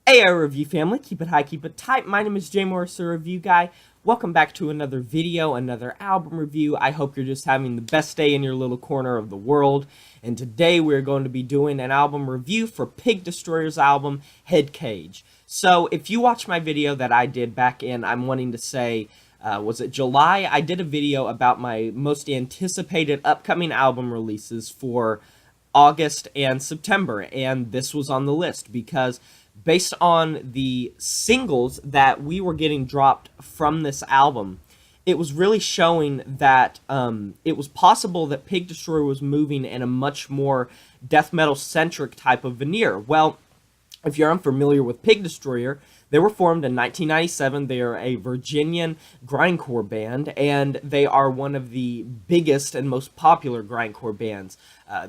Hey, review family, keep it high, keep it tight. My name is Jay Morris, a review guy. Welcome back to another video, another album review. I hope you're just having the best day in your little corner of the world. And today we're going to be doing an album review for Pig Destroyer's album, Head Cage. So if you watch my video that I did back in, I'm wanting to say, was it July? I did a video about my most anticipated upcoming album releases for August and September, and this was on the list because based on the singles that we were getting dropped from this album, it was really showing that it was possible that Pig Destroyer was moving in a much more death metal centric type of veneer. Well, if you're unfamiliar with Pig Destroyer, they were formed in 1997. They are a Virginian Grindcore band, and they are one of the biggest and most popular Grindcore bands.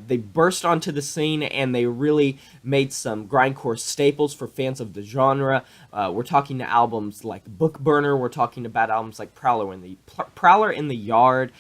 They burst onto the scene, and they really made some Grindcore staples for fans of the genre. We're talking to albums like Book Burner. We're talking about albums like Prowler in the Yard.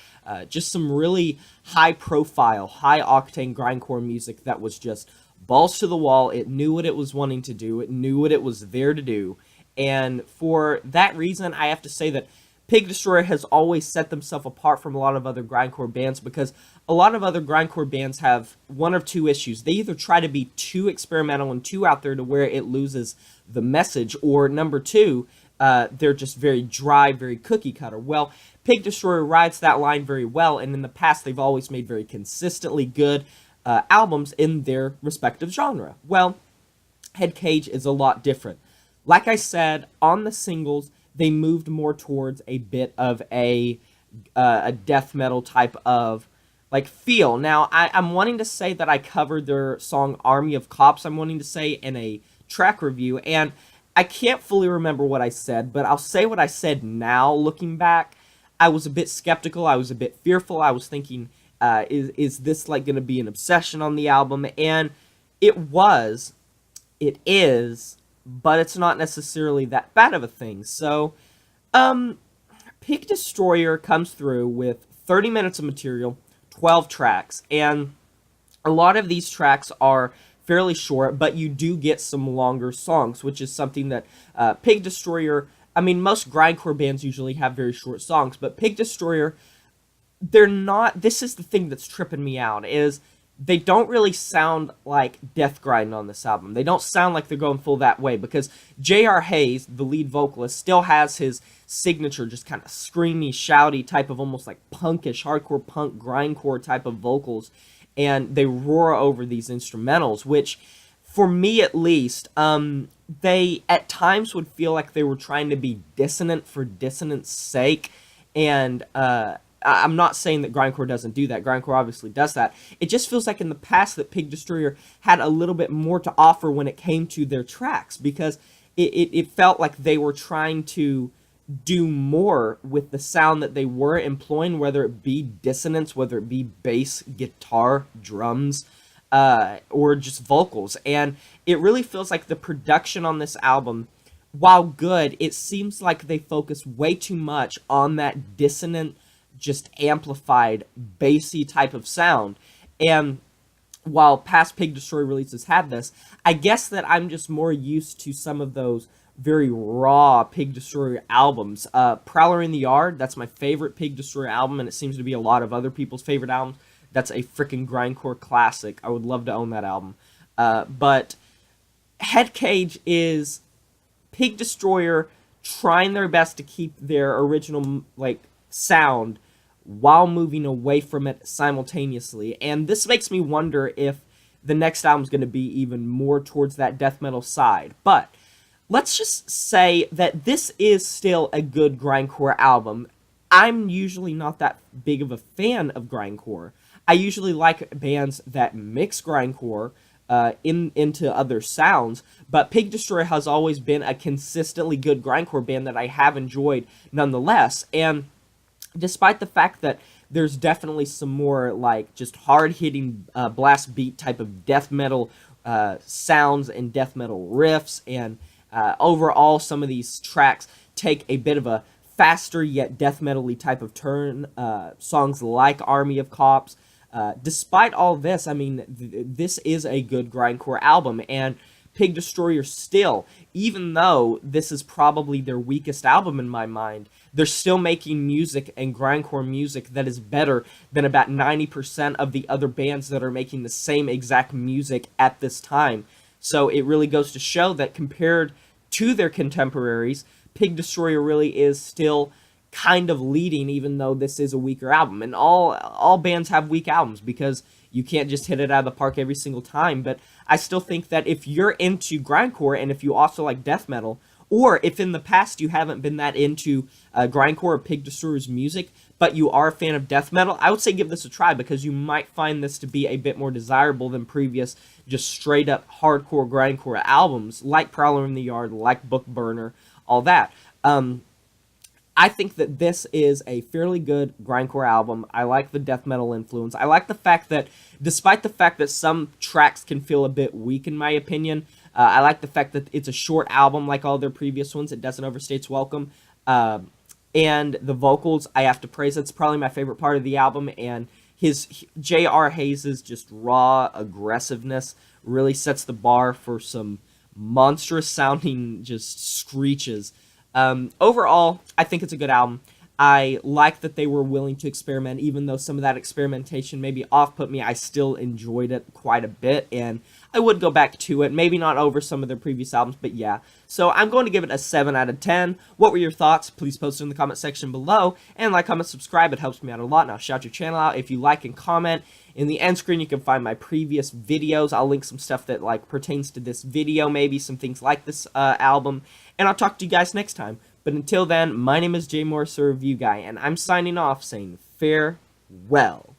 Just some really high-profile, high-octane Grindcore music that was just balls to the wall. It knew what it was wanting to do. It knew what it was there to do. And for that reason, I have to say that Pig Destroyer has always set themselves apart from a lot of other grindcore bands, because a lot of other grindcore bands have one of two issues. They either try to be too experimental and too out there to where it loses the message, or number two, they're just very dry, very cookie cutter. Well, Pig Destroyer rides that line very well, and in the past they've always made very consistently good albums in their respective genre. Well, Head Cage is a lot different. Like I said, on the singles, they moved more towards a bit of a death metal type of like feel. Now, I'm wanting to say that I covered their song Army of Cops, I'm wanting to say, in a track review, and I can't fully remember what I said, but I'll say what I said now, looking back. I was a bit skeptical, I was a bit fearful, I was thinking, is this like going to be an obsession on the album? And it is, but it's not necessarily that bad of a thing. So, Pig Destroyer comes through with 30 minutes of material, 12 tracks, and a lot of these tracks are fairly short, but you do get some longer songs, which is something that Pig Destroyer, I mean, most grindcore bands usually have very short songs, but Pig Destroyer, they're not. This is the thing that's tripping me out, is they don't really sound like Deathgrind on this album. They don't sound like they're going full that way, because J.R. Hayes, the lead vocalist, still has his signature just kind of screamy, shouty type of almost like punkish, hardcore punk, grindcore type of vocals, and they roar over these instrumentals, which, for me at least, they at times would feel like they were trying to be dissonant for dissonance sake, and I'm not saying that Grindcore doesn't do that. Grindcore obviously does that. It just feels like in the past that Pig Destroyer had a little bit more to offer when it came to their tracks, because it felt like they were trying to do more with the sound that they were employing, whether it be dissonance, whether it be bass, guitar, drums, or just vocals. And it really feels like the production on this album, while good, it seems like they focus way too much on that dissonant, just amplified, bassy type of sound. And while past Pig Destroyer releases had this, I guess that I'm just more used to some of those very raw Pig Destroyer albums. Prowler in the Yard, that's my favorite Pig Destroyer album, and it seems to be a lot of other people's favorite albums. That's a freaking grindcore classic. I would love to own that album. But Head Cage is Pig Destroyer trying their best to keep their original like sound while moving away from it simultaneously. And this makes me wonder if the next album's going to be even more towards that death metal side. But let's just say that this is still a good grindcore album. I'm usually not that big of a fan of grindcore. I usually like bands that mix grindcore into other sounds, but Pig Destroyer has always been a consistently good grindcore band that I have enjoyed nonetheless. And despite the fact that there's definitely some more like just hard-hitting blast beat type of death metal sounds and death metal riffs, and overall some of these tracks take a bit of a faster yet death metal-y type of turn, songs like Army of Cops. Despite all this, I mean, this is a good grindcore album, and Pig Destroyer still, even though this is probably their weakest album in my mind, they're still making music and grindcore music that is better than about 90% of the other bands that are making the same exact music at this time. So it really goes to show that compared to their contemporaries, Pig Destroyer really is still kind of leading, even though this is a weaker album. And all bands have weak albums because you can't just hit it out of the park every single time. But I still think that if you're into grindcore and if you also like death metal, or if in the past you haven't been that into grindcore or Pig Destroyer's music, but you are a fan of death metal, I would say give this a try, because you might find this to be a bit more desirable than previous just straight up hardcore grindcore albums like Prowler in the Yard, like Book Burner, all that. I think that this is a fairly good grindcore album. I like the death metal influence. I like the fact that, despite the fact that some tracks can feel a bit weak in my opinion, I like the fact that it's a short album like all their previous ones. It doesn't overstay its welcome. And the vocals, I have to praise. It's probably my favorite part of the album. And J.R. Hayes' just raw aggressiveness really sets the bar for some monstrous sounding just screeches. Overall, I think it's a good album. I like that they were willing to experiment, even though some of that experimentation maybe off-put me. I still enjoyed it quite a bit, and I would go back to it. Maybe not over some of their previous albums, but yeah. So I'm going to give it a 7 out of 10. What were your thoughts? Please post it in the comment section below, and like, comment, subscribe. It helps me out a lot, and I'll shout your channel out if you like and comment. In the end screen, you can find my previous videos. I'll link some stuff that pertains to this video, maybe some things like this album, and I'll talk to you guys next time. But until then, my name is Jay Morris, the Review Guy, and I'm signing off saying farewell.